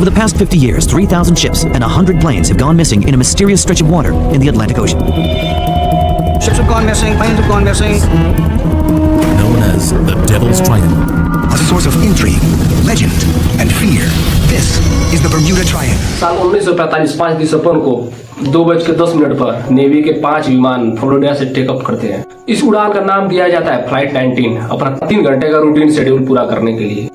Over the past 50 years, 3,000 ships and 100 planes have gone missing in a mysterious stretch of water in the Atlantic Ocean. Ships have gone missing, planes have gone missing. Known as the Devil's Triangle. A source of intrigue, legend, and fear. This is the Bermuda Triangle. साल 1945 5 दिसंबर को 2:10 पर navy के 5 विमान Florida से take up करते हैं। इस उड़ान का नाम दिया जाता है फ्लाइट 19, अपना 3 घंटे का रूटीन शेड्यूल पूरा करने के लिए।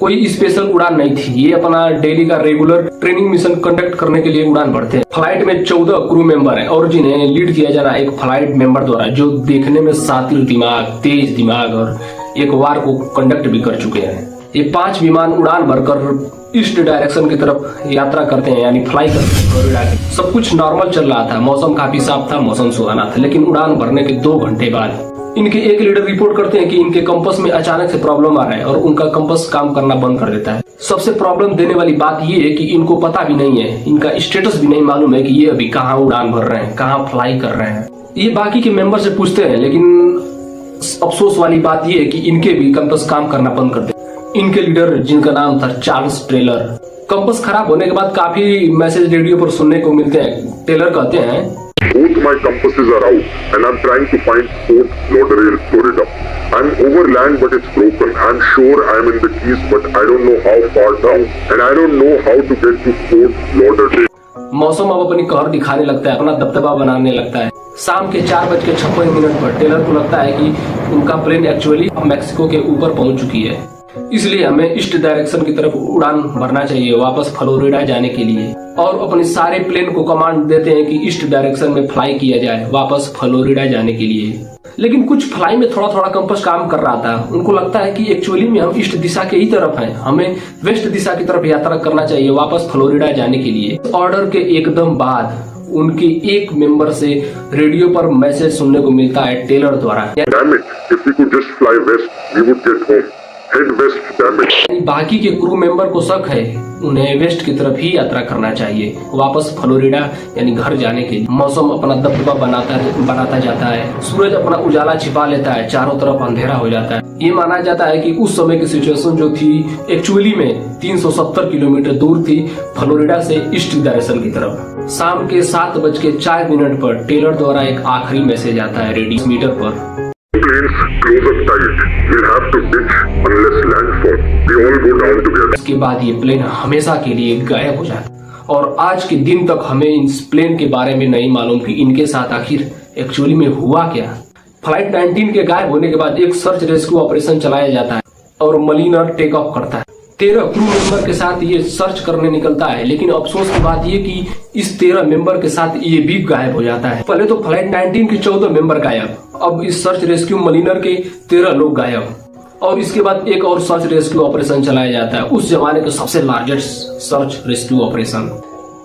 कोई स्पेशल उड़ान नहीं थी, ये अपना डेली का रेगुलर ट्रेनिंग मिशन कंडक्ट करने के लिए उड़ान भरते हैं। फ्लाइट में 14 क्रू मेंबर हैं और जिन्हें लीड किया जा रहा है एक फ्लाइट मेंबर द्वारा, जो देखने में शातिर दिमाग, तेज दिमाग और एक वार को कंडक्ट भी कर चुके हैं। ये 5 विमान उड़ान भरकर ईस्ट डायरेक्शन की तरफ यात्रा करते हैं, यानी फ्लाई करते हैं फ्लोरिडा के। सब कुछ नॉर्मल चल रहा था, मौसम काफी साफ था, मौसम सुहाना था। लेकिन उड़ान भरने के 2 घंटे बाद इनके एक लीडर रिपोर्ट करते हैं कि इनके कंपास में अचानक से प्रॉब्लम आ रहा है और उनका कंपास काम करना बंद कर देता है। सबसे प्रॉब्लम देने वाली बात ये है कि इनको पता भी नहीं है, इनका स्टेटस भी नहीं मालूम है कि ये अभी कहाँ उड़ान भर रहे हैं, कहाँ फ्लाई कर रहे हैं। ये बाकी के मेंबर से पूछते हैं, लेकिन अफसोस वाली बात ये है कि इनके भी कंपास काम करना बंद कर देते। इनके लीडर, जिनका नाम था चार्ल्स टेलर, कंपास खराब होने के बाद काफी मैसेज रेडियो पर सुनने को मिलते हैं। टेलर कहते हैं, Both my compasses are out and I'm trying to find Fort Lauderdale, Florida. I'm over land but it's broken. I'm sure I'm in the Keys but I don't know how far down and I don't know how to get to Fort Lauderdale. मौसम अब अपनी कहर दिखाने लगता है, अपना दबदबा बनाने लगता है। शाम के 4:56 पर टेलर को लगता है कि उनका प्लेन एक्चुअली मैक्सिको के ऊपर पहुंच चुकी है, इसलिए हमें ईस्ट डायरेक्शन की तरफ उड़ान भरना चाहिए वापस फ्लोरिडा जाने के लिए। और अपने सारे प्लेन को कमांड देते हैं कि ईस्ट डायरेक्शन में फ्लाई किया जाए वापस फ्लोरिडा जाने के लिए। लेकिन कुछ फ्लाई में थोड़ा थोड़ा कंपास काम कर रहा था। उनको लगता है कि एक्चुअली में हम ईस्ट दिशा के ही तरफ हैं, हमें वेस्ट दिशा की तरफ यात्रा करना चाहिए वापस फ्लोरिडा जाने के लिए। ऑर्डर के एकदम बाद उनके एक मेंबर से रेडियो पर मैसेज सुनने को मिलता है टेलर द्वारा, Damn it, if we could just fly west, we would get home. Head west, damn it. बाकी के क्रू मेंबर को शक है, उन्हें वेस्ट की तरफ ही यात्रा करना चाहिए वापस फ्लोरिडा यानी घर जाने के लिए। मौसम अपना दबदबा बनाता जाता है, सूरज अपना उजाला छिपा लेता है, चारों तरफ अंधेरा हो जाता है। ये माना जाता है कि उस समय की सिचुएशन जो थी एक्चुअली में 370 किलोमीटर दूर थी फ्लोरिडा से ईस्ट डायरेक्शन की तरफ। शाम के 7:04 पर टेलर द्वारा एक आखिरी मैसेज आता है रेडियो मीटर पर, Planes close up tight. We'll have to ditch unless landfall. We all go down together. इसके बाद ये प्लेन हमेशा के लिए गायब हो जाता और आज के दिन तक हमें इस प्लेन के बारे में नहीं मालूम कि इनके साथ आखिर एक्चुअली में हुआ क्या। फ्लाइट 19 के गायब होने के बाद एक सर्च रेस्क्यू ऑपरेशन चलाया जाता है और मलिनर टेक ऑफ करता है। 13 क्रू मेंबर के साथ ये सर्च करने निकलता है, लेकिन अफसोस की बात ये कि इस 13 मेंबर के साथ ये भी गायब हो जाता है। पहले तो फ्लाइट 19 के 14 मेंबर गायब, अब इस सर्च रेस्क्यू मलिनर के 13 लोग गायब। और इसके बाद एक और सर्च रेस्क्यू ऑपरेशन चलाया जाता है, उस जमाने का सबसे लार्जेस्ट सर्च रेस्क्यू ऑपरेशन।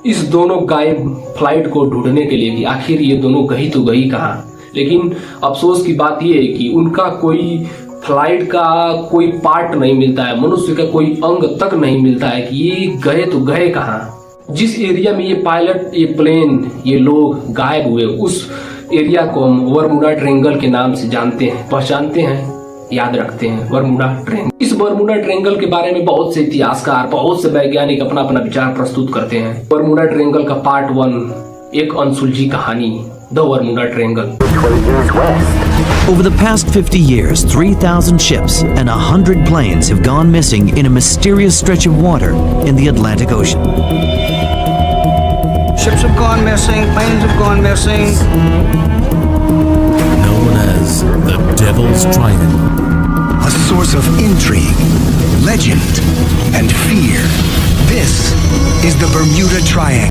इस दोनों गायब फ्लाइट को ढूंढने के लिए कि आखिर ये दोनों गई तो गई कहाँ। लेकिन अफसोस की बात ये है कि उनका कोई फ्लाइट का कोई पार्ट नहीं मिलता है, मनुष्य का कोई अंग तक नहीं मिलता है कि ये गए तो गए कहाँ। जिस एरिया में ये पायलट, ये प्लेन, ये लोग गायब हुए, उस एरिया को हम बरमूडा ट्रायंगल के नाम से जानते हैं, पहचानते हैं, याद रखते हैं, बरमूडा ट्रायंगल। इस बरमूडा ट्रायंगल के बारे में बहुत से इतिहासकार, बहुत से वैज्ञानिक अपना अपना विचार प्रस्तुत करते हैं। बरमूडा ट्रायंगल का पार्ट 1, एक अनसुलझी कहानी, the Bermuda triangle. Over the past 50 years, 3,000 ships and 100 planes have gone missing in a mysterious stretch of water in the Atlantic Ocean. Ships have gone missing, planes have gone missing. Known as the Devil's Triangle. A source of intrigue, legend, and fear. This is the Bermuda Triangle.